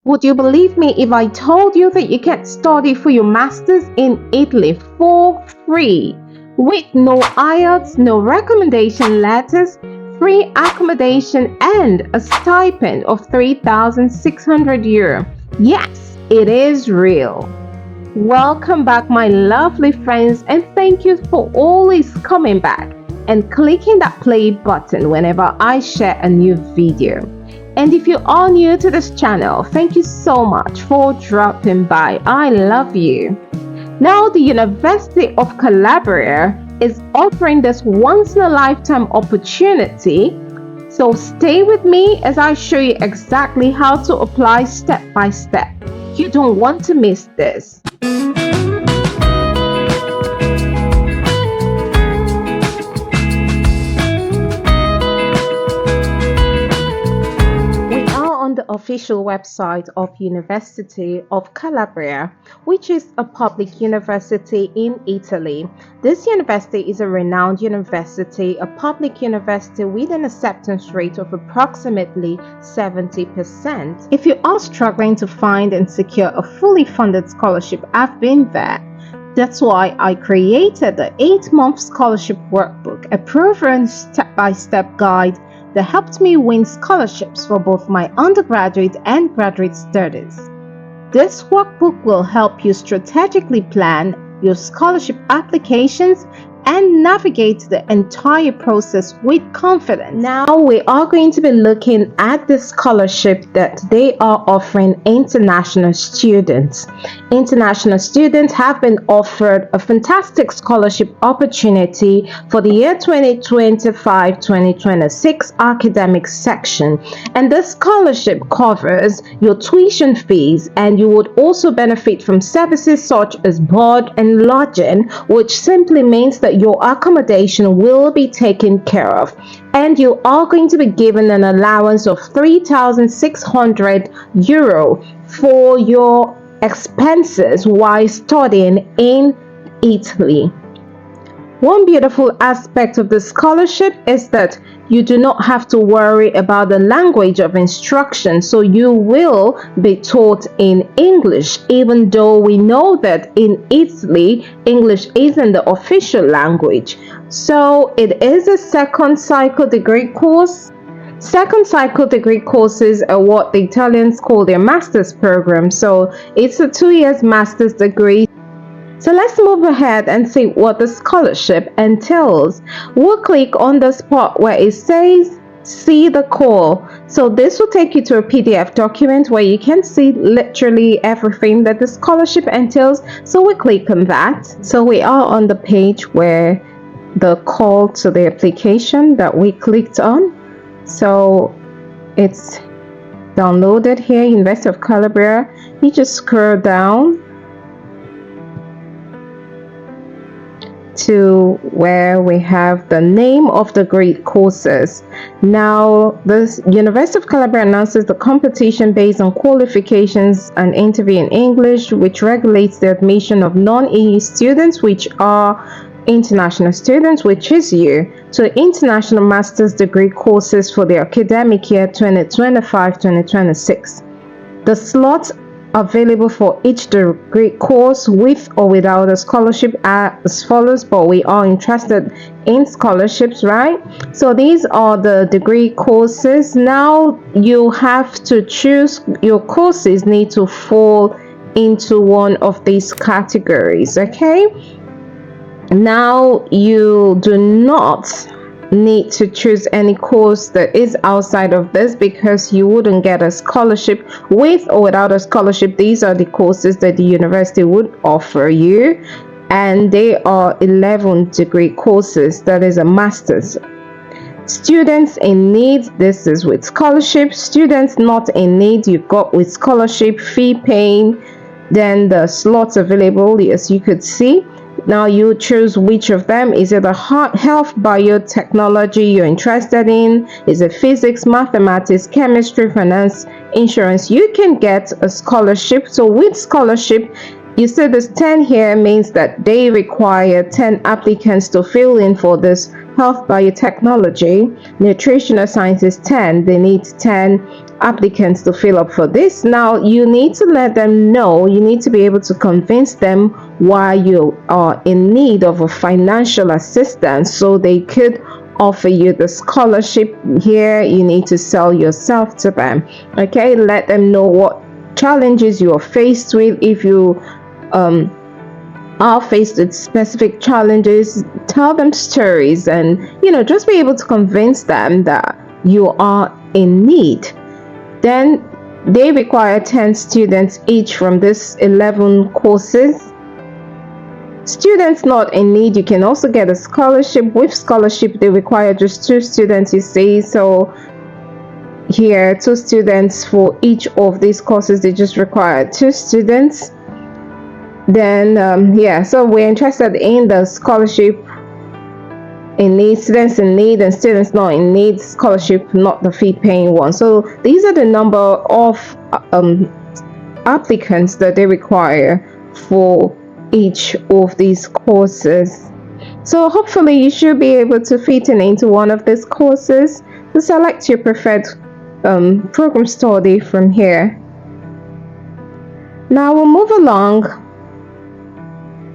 Would you believe me if I told you that you can study for your masters in Italy for free with no IELTS, no recommendation letters, free accommodation, and a stipend of 3,600 euro? Yes, it is real. Welcome back, my lovely friends, and thank you for always coming back and clicking that play button whenever I share a new video. And if you are new to this channel, thank you so much for dropping by. I love you. Now, the University of Calabria is offering this once-in-a-lifetime opportunity. So stay with me as I show you exactly how to apply step by step. You don't want to miss this. The official website of University of Calabria, which is a public university in Italy. This university is a renowned university, a public university with an acceptance rate of approximately 70%. If you are struggling to find and secure a fully funded scholarship, I've been there. That's why I created the 8-month scholarship workbook, a proven step-by-step guide that helped me win scholarships for both my undergraduate and graduate studies. This workbook will help you strategically plan your scholarship applications and navigate the entire process with confidence. Now we are going to be looking at the scholarship that they are offering international students. International students have been offered a fantastic scholarship opportunity for the year 2025-2026 academic section, and this scholarship covers your tuition fees, and you would also benefit from services such as board and lodging, which simply means that your accommodation will be taken care of, and you are going to be given an allowance of 3,600 euro for your expenses while studying in Italy. One beautiful aspect of the scholarship is that you do not have to worry about the language of instruction, so you will be taught in English, even though we know that in Italy, English isn't the official language. So it is a second cycle degree course. Second cycle degree courses are what the Italians call their master's program. So it's a 2 years master's degree. So let's move ahead and see what the scholarship entails. We'll click on the spot where it says see the call. So this will take you to a PDF document where you can see literally everything that the scholarship entails. So we click on that. So we are on the page where the call to the application that we clicked on. So it's downloaded here, University of Calabria. You just scroll down to where we have the name of the degree courses. Now, the University of Calabria announces the competition based on qualifications and interview in English, which regulates the admission of non-EU students, which are international students, which is you, to international master's degree courses for the academic year 2025-2026. The slots available for each degree course with or without a scholarship are as follows, but we are interested in scholarships, right? So these are the degree courses. Now you have to choose, your courses need to fall into one of these categories. Okay, now you do not need to choose any course that is outside of this, because you wouldn't get a scholarship with or without a scholarship. These are the courses that the university would offer you, and they are 11 degree courses, that is a master's. Students in need, this is with scholarship. Students not in need, you got with scholarship, fee paying. Then the slots available, as you could see. Now you choose which of them. Is it a health biotechnology you're interested in? Is it physics, mathematics, chemistry, finance, insurance? You can get a scholarship. So with scholarship, you see this 10 here means that they require 10 applicants to fill in for this health biotechnology. Nutritional sciences 10, they need 10 applicants to fill up for this. Now you need to let them know, you need to be able to convince them why you are in need of a financial assistance so they could offer you the scholarship. Here you need to sell yourself to them. Okay, let them know what challenges you are faced with. If you are faced with specific challenges, tell them stories, and just be able to convince them that you are in need. Then they require 10 students each from this 11 courses. Students not in need, you can also get a scholarship. With scholarship, they require just 2 students, you see. So here, 2 students for each of these courses. They just require 2 students. Then so we're interested in the scholarship in need, students in need, and students not in need scholarship, not the fee paying one. So these are the number of applicants that they require for each of these courses. So hopefully you should be able to fit into one of these courses. To select your preferred program study from here. Now we'll move along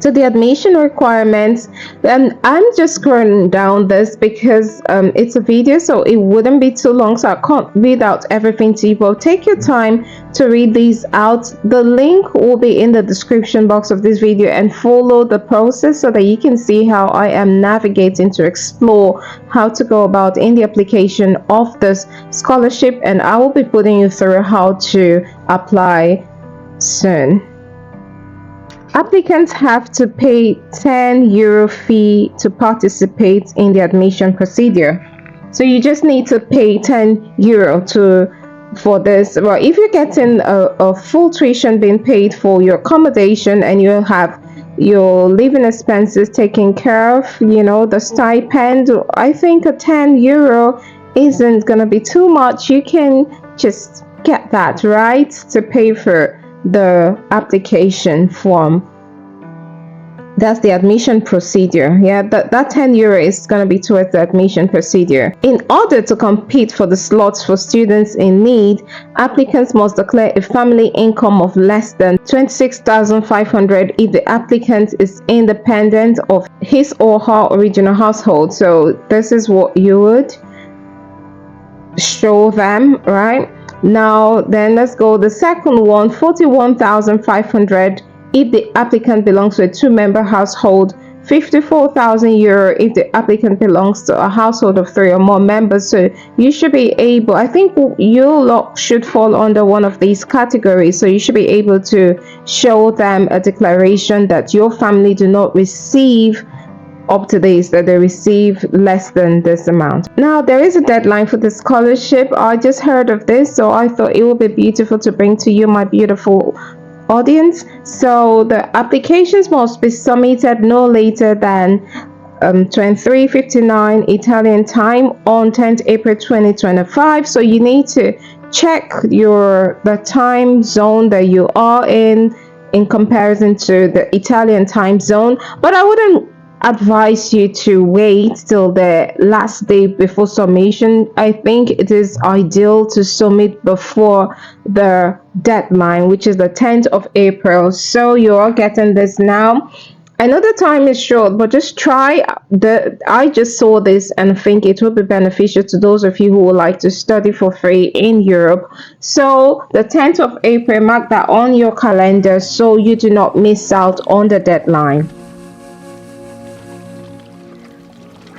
to the admission requirements. And I'm just scrolling down this because it's a video, so it wouldn't be too long, so I can't read out everything to you, but take your time to read these out. The link will be in the description box of this video, and follow the process so that you can see how I am navigating to explore how to go about in the application of this scholarship, and I will be putting you through how to apply soon. Applicants have to pay €10 fee to participate in the admission procedure. So you just need to pay €10 for this. Well, if you're getting a full tuition being paid for your accommodation, and you have your living expenses taken care of, the stipend, I think a €10 isn't gonna be too much. You can just get that, right, to pay for the application form. That's the admission procedure. Yeah, that €10 is going to be towards the admission procedure. In order to compete for the slots for students in need, applicants must declare a family income of less than $26,500 if the applicant is independent of his or her original household. So this is what you would show them, right? Now then, let's go the second one, €41,500 if the applicant belongs to a 2-member household, €54,000 if the applicant belongs to a household of 3 or more members. So you should be able, I think you lot should fall under one of these categories, so you should be able to show them a declaration that your family do not receive up to this, that they receive less than this amount. Now there is a deadline for the scholarship. I just heard of this, so I thought it would be beautiful to bring to you, my beautiful audience. So the applications must be submitted no later than 23:59 Italian time on 10th April 2025. So you need to check the time zone that you are in comparison to the Italian time zone, but I wouldn't advise you to wait till the last day before submission. I think it is ideal to submit before the deadline, which is the 10th of April. So you're getting this now. I know the time is short, but just try. I just saw this and think it will be beneficial to those of you who would like to study for free in Europe. So the 10th of April, mark that on your calendar so you do not miss out on the deadline.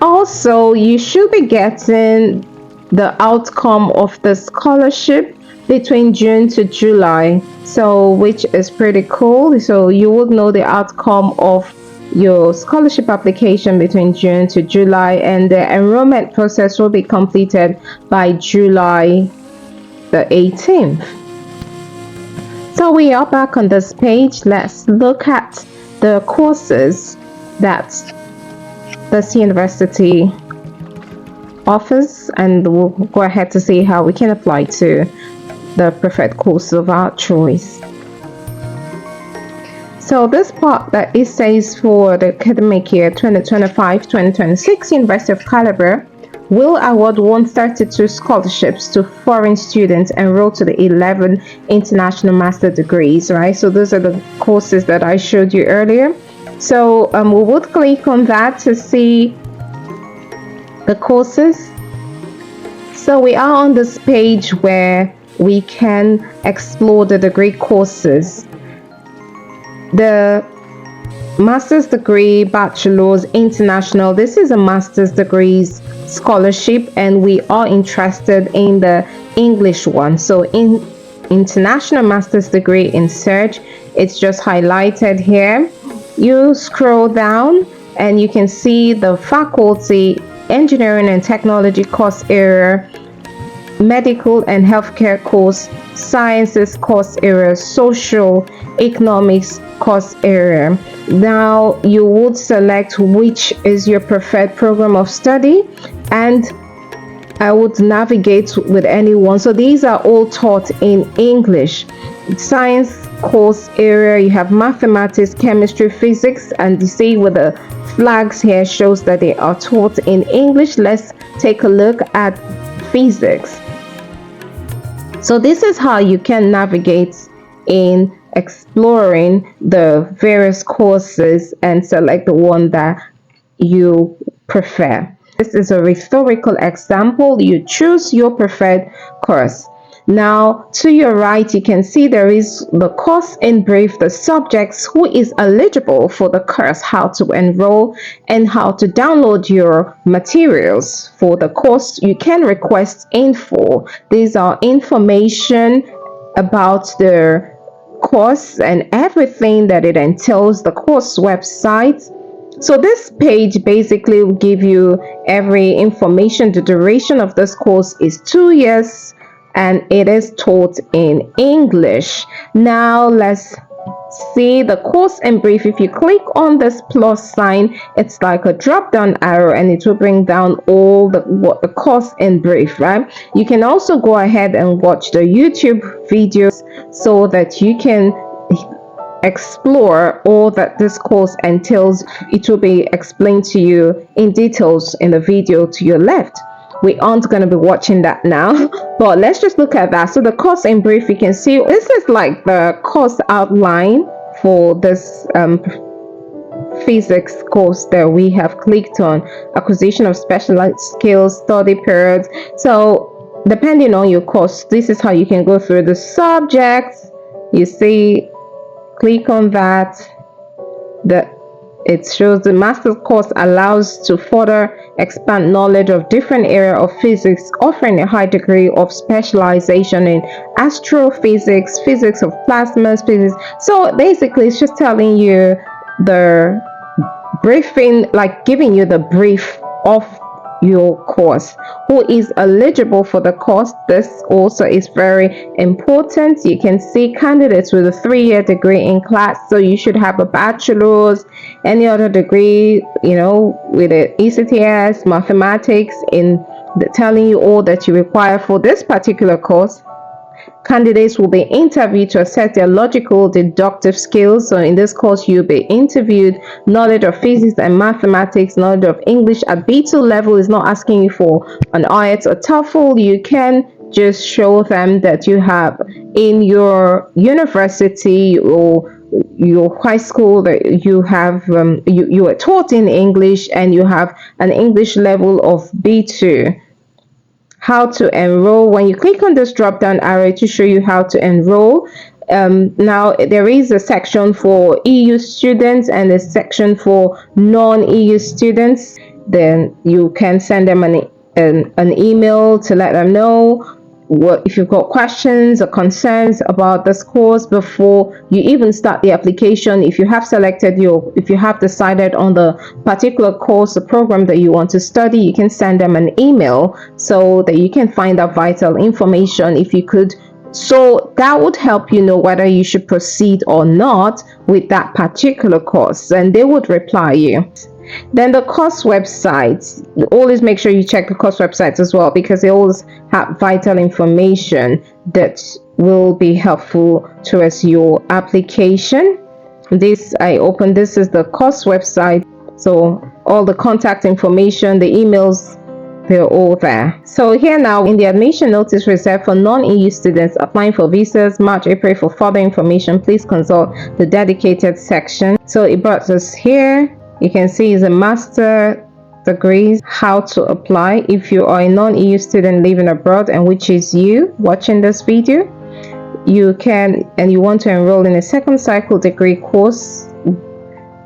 Also, you should be getting the outcome of the scholarship between June to July, so which is pretty cool. So you would know the outcome of your scholarship application between June to July, and the enrollment process will be completed by July the 18th. So we are back on this page. Let's look at the courses that this university offers, and we'll go ahead to see how we can apply to the preferred course of our choice. So this part that it says for the academic year 2025-2026, University of Calabria will award 132 scholarships to foreign students enrolled to the 11 international master degrees, right? So those are the courses that I showed you earlier. So we would click on that to see the courses. So we are on this page where we can explore the degree courses. The master's degree, bachelor's, international. This is a master's degrees scholarship, and we are interested in the English one. So in international master's degree in search, it's just highlighted here. You scroll down and you can see the faculty, engineering and technology course area, medical and healthcare course, sciences course area, social economics course area. Now you would select which is your preferred program of study, and I would navigate with anyone. So these are all taught in English. Science course area, you have mathematics, chemistry, physics, and you see with the flags here shows that they are taught in English. Let's take a look at physics. So this is how you can navigate in exploring the various courses and select the one that you prefer. This is a rhetorical example. You choose your preferred course. Now, to your right, you can see there is the course in brief, the subjects, who is eligible for the course, how to enroll, and how to download your materials for the course. You can request info. These are information about the course and everything that it entails, the course website. So this page basically will give you every information. The duration of this course is 2 years and it is taught in English. Now let's see the course in brief. If you click on this plus sign, it's like a drop down arrow and it will bring down all the course in brief, right? You can also go ahead and watch the YouTube videos so that you can explore all that this course entails. It will be explained to you in details in the video to your left. We aren't going to be watching that now, but let's just look at that. So the course in brief, you can see this is like the course outline for this physics course that we have clicked on. Acquisition of specialized skills, study periods. So depending on your course, this is how you can go through the subjects. You see, click on that. It shows the master's course allows to further expand knowledge of different areas of physics, offering a high degree of specialization in astrophysics, physics of plasmas, physics. So basically, it's just telling you the briefing, like giving you the brief of your course, who is eligible for the course. This also is very important. You can see candidates with a 3-year degree in class, so you should have a bachelor's, any other degree, with an ECTS, mathematics, telling you all that you require for this particular course. Candidates will be interviewed to assess their logical deductive skills. So in this course, you'll be interviewed. Knowledge of physics and mathematics, knowledge of English at B2 level. Is not asking you for an IELTS or TOEFL. You can just show them that you have in your university or your high school that you have you are taught in English and you have an English level of B2. How to enroll. When you click on this drop down arrow to show you how to enroll, now there is a section for EU students and a section for non-EU students. Then you can send them an email to let them know if you've got questions or concerns about this course before you even start the application. If you have decided on the particular course or program that you want to study, you can send them an email so that you can find out vital information if you could. So that would help you know whether you should proceed or not with that particular course, and they would reply you. Then the course websites, always make sure you check the course websites as well, because they always have vital information that will be helpful towards your application. This is the course website. So all the contact information, the emails they're all there. So here now in the admission notice reserved for non-EU students applying for visas March, April. For further information, please consult the dedicated section. So it brought us here. You can see it's a master degrees, how to apply if you are a non-EU student living abroad, and which is you watching this video. You can, and you want to enroll in a second cycle degree course.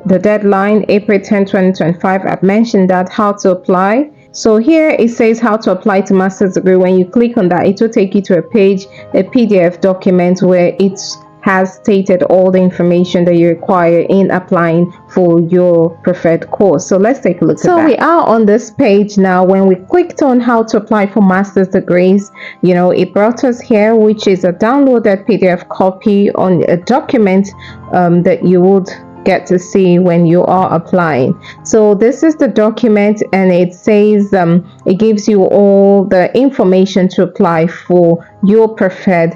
The deadline April 10, 2025. I've mentioned that, how to apply. So here it says how to apply to master's degree. When you click on that, it will take you to a page, a PDF document where it has stated all the information that you require in applying for your preferred course. So let's take a look at that. So we are on this page now. When we clicked on how to apply for master's degrees, it brought us here, which is a downloaded PDF copy on a document that you would get to see when you are applying. So this is the document, and it says it gives you all the information to apply for your preferred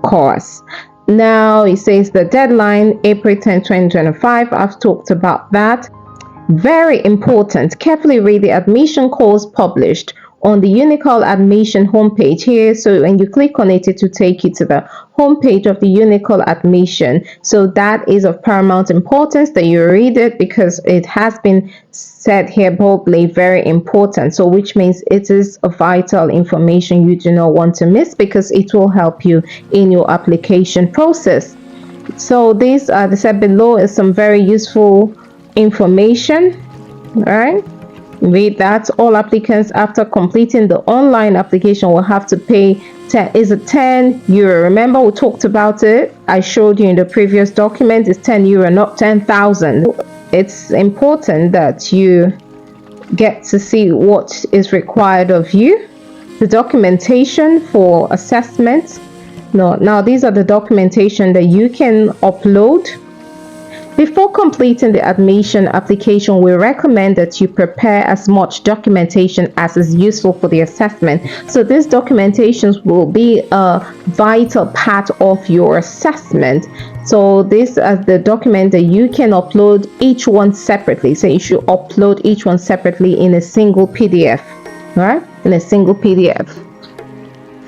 course. Now it says the deadline April 10, 2025. I've talked about that. Very important, carefully read the admission course published on the Unicol admission homepage here. So when you click on it, it will take you to the homepage of the Unicol admission. So that is of paramount importance that you read it, because it has been said here boldly, very important. So which means it is a vital information you do not want to miss, because it will help you in your application process. So these are the said below is some very useful information. All right, read that. All applicants after completing the online application will have to pay 10 euro. Remember we talked about it, I showed you in the previous document. It's 10 euro, not 10,000. It's important that you get to see what is required of you. The documentation for assessment. Now these are the documentation that you can upload. Before completing the admission application, we recommend that you prepare as much documentation as is useful for the assessment. So these documentations will be a vital part of your assessment. So this is the document that you can upload each one separately. So you should upload each one separately in a single PDF, right? In a single PDF.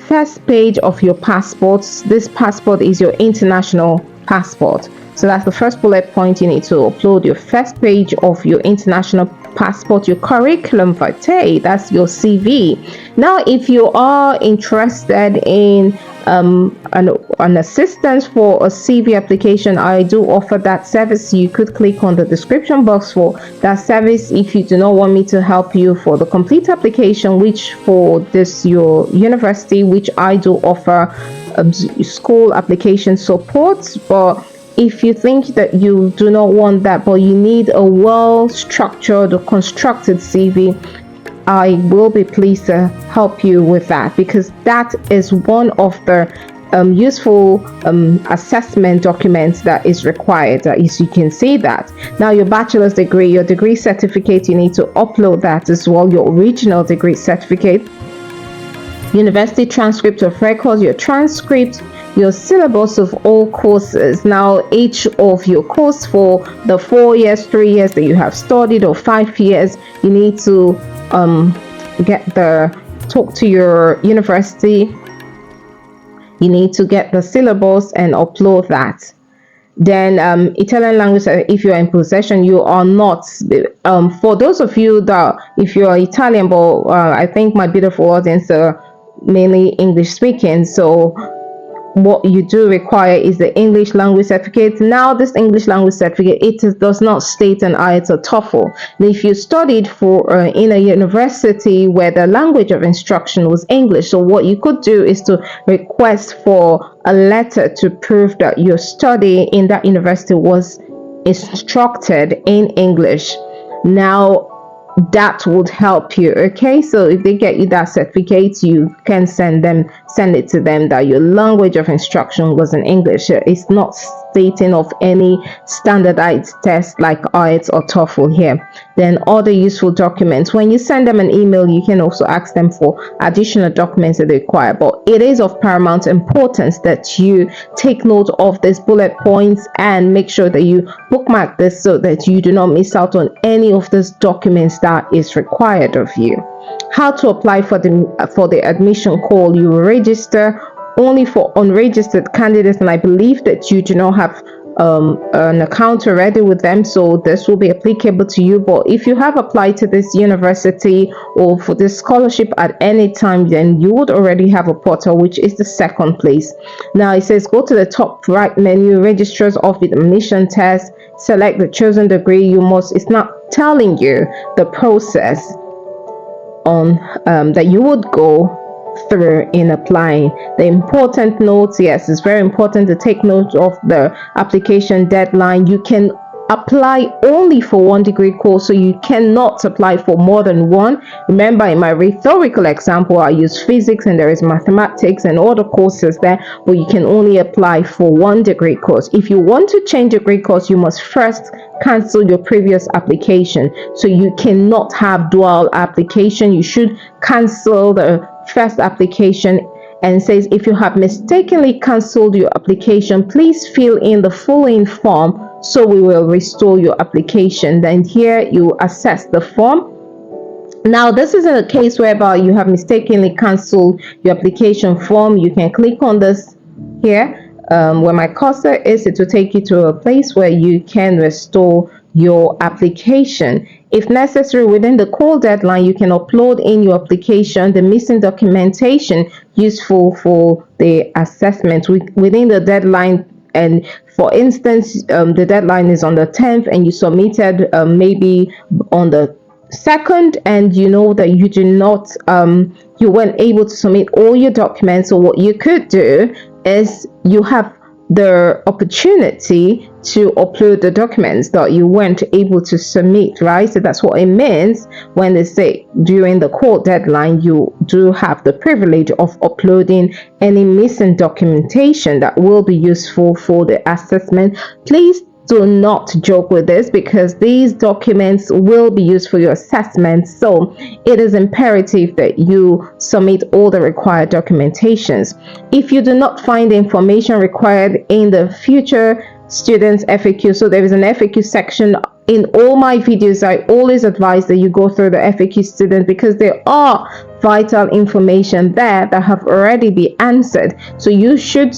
First page of your passport. This passport is your international passport. So that's the first bullet point. You need to upload your first page of your international passport, your curriculum vitae, that's your CV. Now, if you are interested in an assistance for a CV application, I do offer that service. You could click on the description box for that service if you do not want me to help you for the complete application, which for this your university, which I do offer school application support. But if you think that you do not want that, but you need a well-structured or constructed CV, I will be pleased to help you with that, because that is one of the useful assessment documents that is required. As you can see that. Now your bachelor's degree, your degree certificate, you need to upload that as well, your original degree certificate. University transcript of records, your transcript, your syllabus of all courses. Now each of your course for the 4 years, 3 years that you have studied, or 5 years, you need to talk to your university. You need to get the syllabus and upload that. Then Italian language, if you are in possession, you are not. For those of you that, if you are Italian, but I think my beautiful audience are mainly English speaking, so what you do require is the English language certificate. Now this English language certificate, it does not state an IELTS or TOEFL. If you studied for in a university where the language of instruction was English, so what you could do is to request for a letter to prove that your study in that university was instructed in English. Now that would help you. Okay, so if they get you that certificate, you can send it to them that your language of instruction was in English. It's not stating of any standardized test like IELTS or TOEFL here. Then other useful documents. When you send them an email, you can also ask them for additional documents that they require. But it is of paramount importance that you take note of these bullet points and make sure that you bookmark this so that you do not miss out on any of these documents that is required of you. How to apply for the admission call. You will register only for unregistered candidates, and I believe that you do not have an account already with them, so this will be applicable to you. But if you have applied to this university or for this scholarship at any time, then you would already have a portal, which is the second place. Now it says go to the top right menu, registrars of the admission test, select the chosen degree. It's not telling you the process on that you would go through in applying. The important notes, yes, it's very important to take note of the application deadline. You can apply only for one degree course, so you cannot apply for more than one. Remember, in my rhetorical example, I use physics and there is mathematics and other courses there, but you can only apply for one degree course. If you want to change degree course, you must first cancel your previous application. So you cannot have dual application. You should cancel the first application, and says if you have mistakenly cancelled your application, please fill in the following form so we will restore your application. Then here you access the form. Now this is a case whereby you have mistakenly cancelled your application form. You can click on this here where my cursor is. It will take you to a place where you can restore your application. If necessary, within the call deadline, you can upload in your application the missing documentation useful for the assessment within the deadline. And for instance, the deadline is on the 10th and you submitted maybe on the 2nd, and you know that you do not you weren't able to submit all your documents. So what you could do is you have the opportunity to upload the documents that you weren't able to submit, right? So that's what it means when they say during the court deadline, you do have the privilege of uploading any missing documentation that will be useful for the assessment. Please do not joke with this, because these documents will be used for your assessment. So it is imperative that you submit all the required documentations. If you do not find the information required in the future students FAQ, so there is an FAQ section in all my videos. I always advise that you go through the FAQ student, because there are vital information there that have already been answered. So you should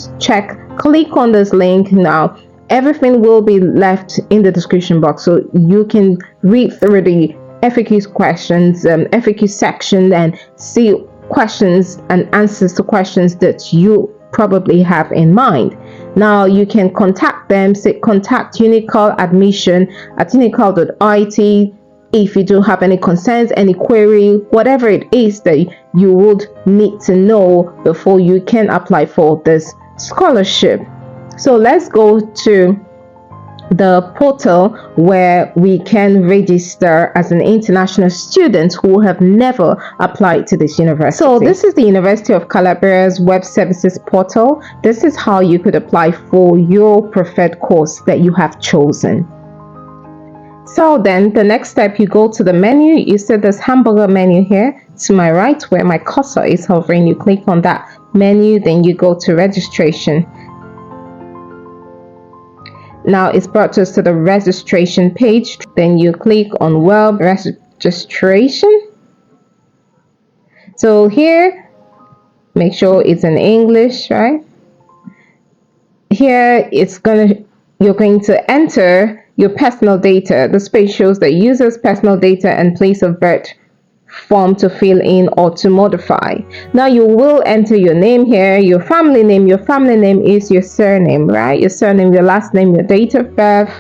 click on this link now. Everything will be left in the description box, so you can read through the FAQ questions, FAQ section, and see questions and answers to questions that you probably have in mind. Now you can contact them, say contact Unical Admission at unical.it if you do have any concerns, any query, whatever it is that you would need to know before you can apply for this scholarship. So let's go to the portal where we can register as an international student who have never applied to this university. So this is the University of Calabria's web services portal. This is how you could apply for your preferred course that you have chosen. So then the next step, you go to the menu. You see this hamburger menu here to my right where my cursor is hovering. You click on that menu, then you go to registration. Now it's brought us to the registration page. Then you click on web registration. So here, make sure it's in English, right? Here you're going to enter your personal data. This page shows the user's personal data and place of birth form to fill in or to modify. Now you will enter your name here, your family name. Your family name is your surname, right? Your surname, your last name, your date of birth,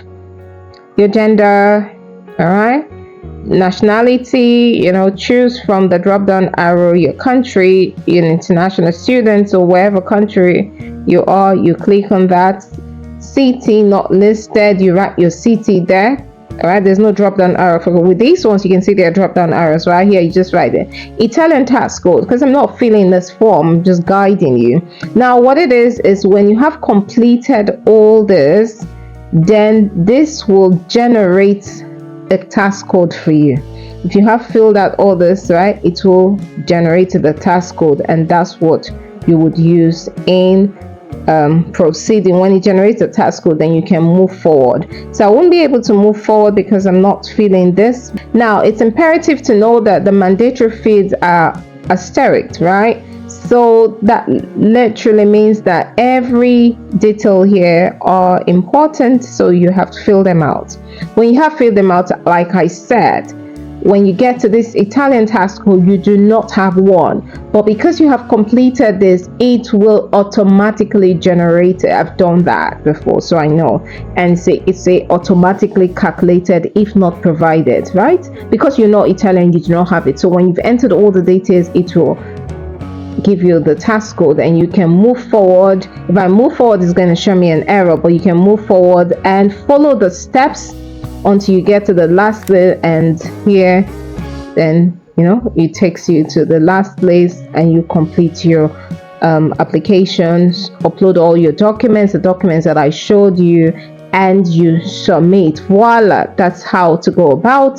your gender, all right? Nationality, choose from the drop down arrow your country. You're an international student, so wherever country you are, you click on that. City not listed, you write your city there. All right, there's no drop down arrow for with these ones. You can see there are drop down arrows right here. You just write it Italian tax code, because I'm not filling this form, I'm just guiding you. Now what it is when you have completed all this, then this will generate a tax code for you. If you have filled out all this, right, it will generate the tax code, and that's what you would use in proceeding. When it generates a tax code, then you can move forward. So I won't be able to move forward because I'm not filling this. Now it's imperative to know that the mandatory fields are asterisked, right? So that literally means that every detail here are important, so you have to fill them out. When you have filled them out, like I said, when you get to this Italian tax code, you do not have one, but because you have completed this, it will automatically generate it. I've done that before, so I know. And it's automatically calculated if not provided, right? Because you're not Italian, you do not have it. So when you've entered all the details, it will give you the tax code and you can move forward. If I move forward, it's going to show me an error, but you can move forward and follow the steps until you get to the last place, and here then it takes you to the last place and you complete your applications, upload all your documents, the documents that I showed you, and you submit. Voila, that's how to go about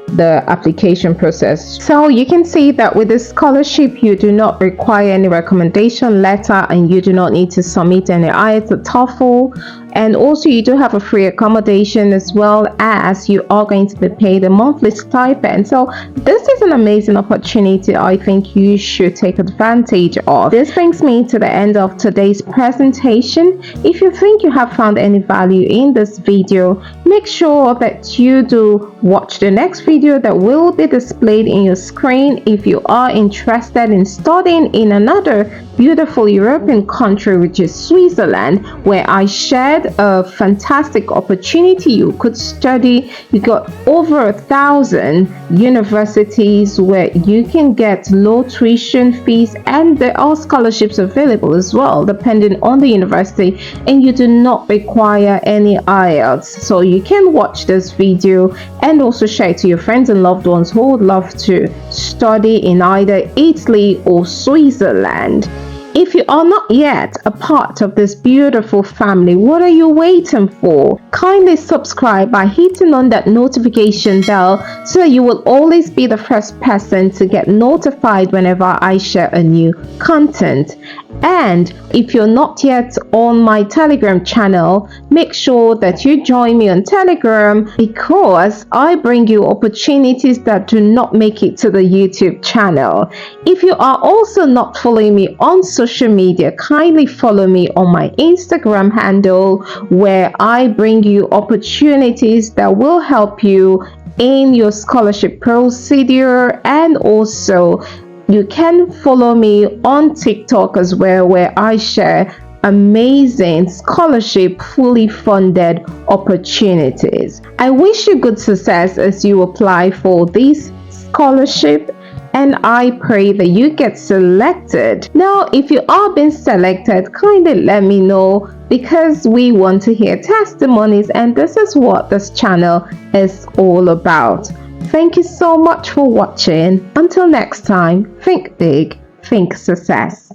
the application process. So you can see that with this scholarship, you do not require any recommendation letter, and you do not need to submit any IELTS or TOEFL. And also you do have a free accommodation, as well as you are going to be paid a monthly stipend. So this is an amazing opportunity. I think you should take advantage of. This brings me to the end of today's presentation. If you think you have found any value in this video, make sure that you do watch the next video that will be displayed in your screen if you are interested in studying in another beautiful European country, which is Switzerland, where I shared a fantastic opportunity. You could study. You got over 1,000 universities where you can get low tuition fees, and there are scholarships available as well depending on the university, and you do not require any IELTS. So you can watch this video and also share it to your friends and loved ones who would love to study in either Italy or Switzerland. If you are not yet a part of this beautiful family, what are you waiting for? Kindly subscribe by hitting on that notification bell so you will always be the first person to get notified whenever I share a new content. And if you're not yet on my Telegram channel, make sure that you join me on Telegram, because I bring you opportunities that do not make it to the YouTube channel. If you are also not following me on social media, kindly follow me on my Instagram handle, where I bring you opportunities that will help you in your scholarship procedure. And also you can follow me on TikTok as well, where I share amazing scholarship fully funded opportunities. I wish you good success as you apply for this scholarship, and I pray that you get selected. Now, if you are being selected, kindly let me know, because we want to hear testimonies, and this is what this channel is all about. Thank you so much for watching. Until next time, think big, think success.